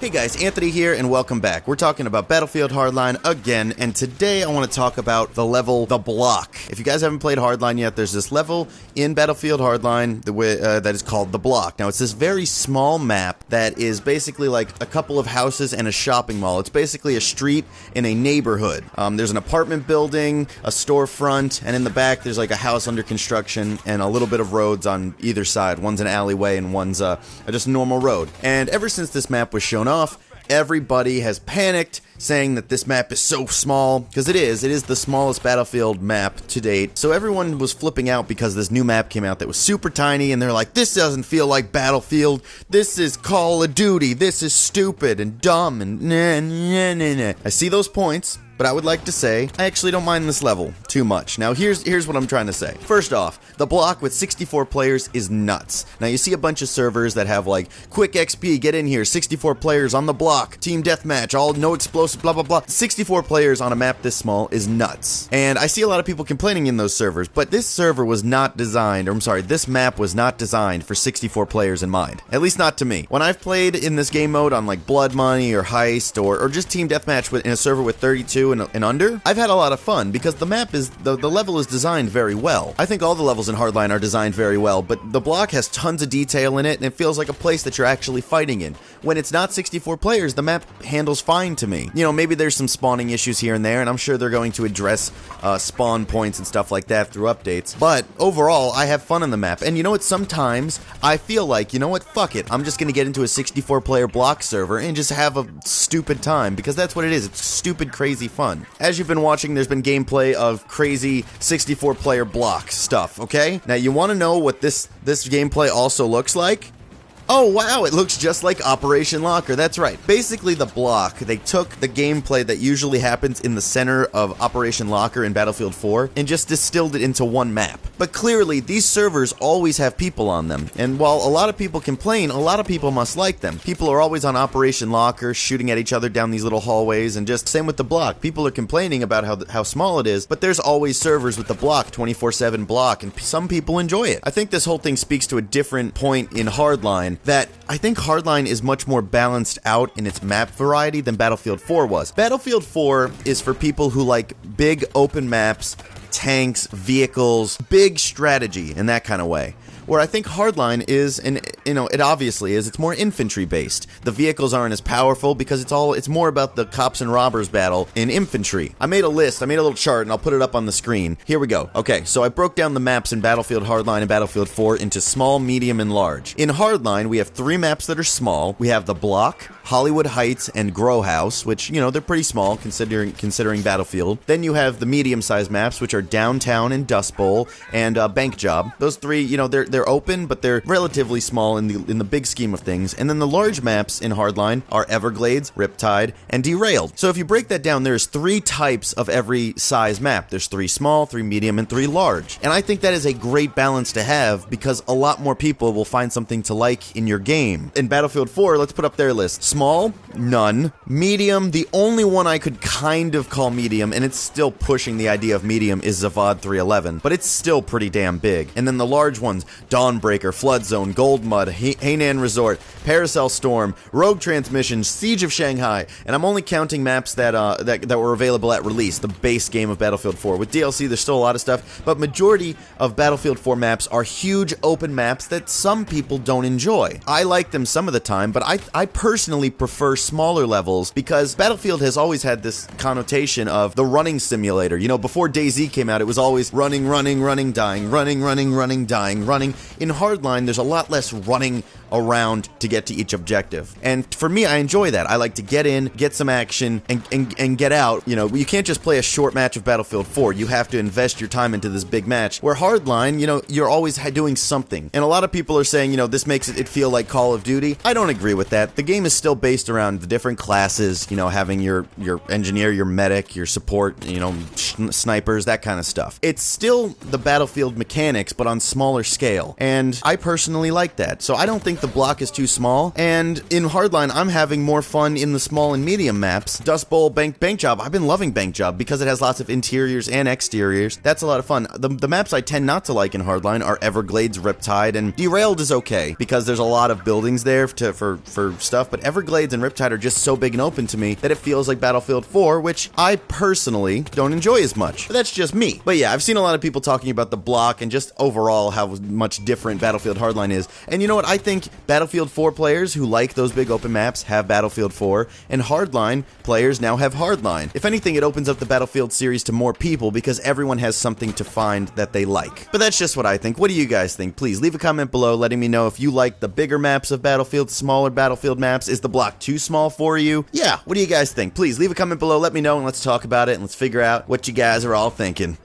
Hey guys, Anthony here, and welcome back. We're talking about Battlefield Hardline again, and today I want to talk about the level, the block. If you guys haven't played Hardline yet, there's this level in Battlefield Hardline that is called the block. Now, it's this very small map that is basically like a couple of houses and a shopping mall. It's basically a street in a neighborhood. There's an apartment building, a storefront, and in the back there's like a house under construction and a little bit of roads on either side. One's an alleyway and one's just a normal road. And ever since this map was shown off, everybody has panicked, saying that this map is so small, because it is the smallest Battlefield map to date. So everyone was flipping out because this new map came out that was super tiny, and they're like, this doesn't feel like Battlefield, this is Call of Duty, this is stupid and dumb and nah. I see those points, but I would like to say, I actually don't mind this level too much. Now, here's what I'm trying to say. First off, the block with 64 players is nuts. Now, you see a bunch of servers that have, like, quick XP, get in here, 64 players on the block, team deathmatch, all no explosive, blah, blah, blah. 64 players on a map this small is nuts. And I see a lot of people complaining in those servers, but this server was not designed, or I'm sorry, this map was not designed for 64 players in mind. At least not to me. When I've played in this game mode on, like, Blood Money or Heist or just team deathmatch in a server with 32 and under, I've had a lot of fun because the map is, the level is designed very well. I think all the levels in Hardline are designed very well, but the block has tons of detail in it and it feels like a place that you're actually fighting in. When it's not 64 players, the map handles fine to me. You know, maybe there's some spawning issues here and there, and I'm sure they're going to address spawn points and stuff like that through updates, but overall, I have fun on the map. And you know what, sometimes I feel like, you know what, fuck it, I'm just gonna get into a 64 player block server and just have a stupid time, because that's what it is, it's stupid, crazy fun. As you've been watching, there's been gameplay of crazy 64-player block stuff, okay? Now, you want to know what this gameplay also looks like? Oh, wow, it looks just like Operation Locker. That's right. Basically, the block, they took the gameplay that usually happens in the center of Operation Locker in Battlefield 4 and just distilled it into one map. But clearly, these servers always have people on them. And while a lot of people complain, a lot of people must like them. People are always on Operation Locker, shooting at each other down these little hallways, and just same with the block. People are complaining about how small it is, but there's always servers with the block, 24/7 block, and some people enjoy it. I think this whole thing speaks to a different point in Hardline, that I think Hardline is much more balanced out in its map variety than Battlefield 4 was. Battlefield 4 is for people who like big open maps, tanks, vehicles, big strategy in that kind of way. Where I think Hardline is, and you know, it obviously is, it's more infantry based. The vehicles aren't as powerful because it's more about the cops and robbers battle in infantry. I made a list, I made a little chart, and I'll put it up on the screen. Here we go. Okay, so I broke down the maps in Battlefield Hardline and Battlefield 4 into small, medium, and large. In Hardline, we have 3 maps that are small. We have the Block, Hollywood Heights, and Grow House, which, you know, they're pretty small considering Battlefield. Then you have the medium-sized maps, which are Downtown and Dust Bowl and Bank Job. Those 3, you know, they're open, but they're relatively small in the big scheme of things. And then the large maps in Hardline are Everglades, Riptide, and Derailed. So if you break that down, there's 3 types of every size map. There's 3 small, 3 medium, and 3 large. And I think that is a great balance to have because a lot more people will find something to like in your game. In Battlefield 4, let's put up their list. Small, none. Medium, the only one I could kind of call medium, and it's still pushing the idea of medium, is Zavad 311, but it's still pretty damn big. And then the large ones, Dawnbreaker, Flood Zone, Gold Mud, Hainan Resort, Paracel Storm, Rogue Transmission, Siege of Shanghai, and I'm only counting maps that were available at release, the base game of Battlefield 4. With DLC, there's still a lot of stuff, but majority of Battlefield 4 maps are huge open maps that some people don't enjoy. I like them some of the time, but I personally prefer smaller levels because Battlefield has always had this connotation of the running simulator. You know, before DayZ came out, it was always running, dying, running, dying, running. In Hardline, there's a lot less running around to get to each objective. And for me, I enjoy that. I like to get in, get some action, and get out. You know, you can't just play a short match of Battlefield 4. You have to invest your time into this big match. Where Hardline, you know, you're always doing something. And a lot of people are saying, you know, this makes it feel like Call of Duty. I don't agree with that. The game is still based around the different classes, you know, having your engineer, your medic, your support, you know, snipers, that kind of stuff. It's still the Battlefield mechanics, but on smaller scale. well. And I personally like that. So I don't think the block is too small. And in Hardline, I'm having more fun in the small and medium maps. Dust Bowl, Bank Job. I've been loving Bank Job because it has lots of interiors and exteriors. That's a lot of fun. The maps I tend not to like in Hardline are Everglades, Riptide, and Derailed is okay because there's a lot of buildings there for stuff, but Everglades and Riptide are just so big and open to me that it feels like Battlefield 4, which I personally don't enjoy as much. But that's just me. But yeah, I've seen a lot of people talking about the block and just overall how much different Battlefield Hardline is. And you know what? I think Battlefield 4 players who like those big open maps have Battlefield 4, and Hardline players now have Hardline. If anything, it opens up the Battlefield series to more people because everyone has something to find that they like. But that's just what I think. What do you guys think? Please leave a comment below letting me know if you like the bigger maps of Battlefield, smaller Battlefield maps. Is the block too small for you? Yeah, what do you guys think? Please leave a comment below, let me know, and let's talk about it, and let's figure out what you guys are all thinking.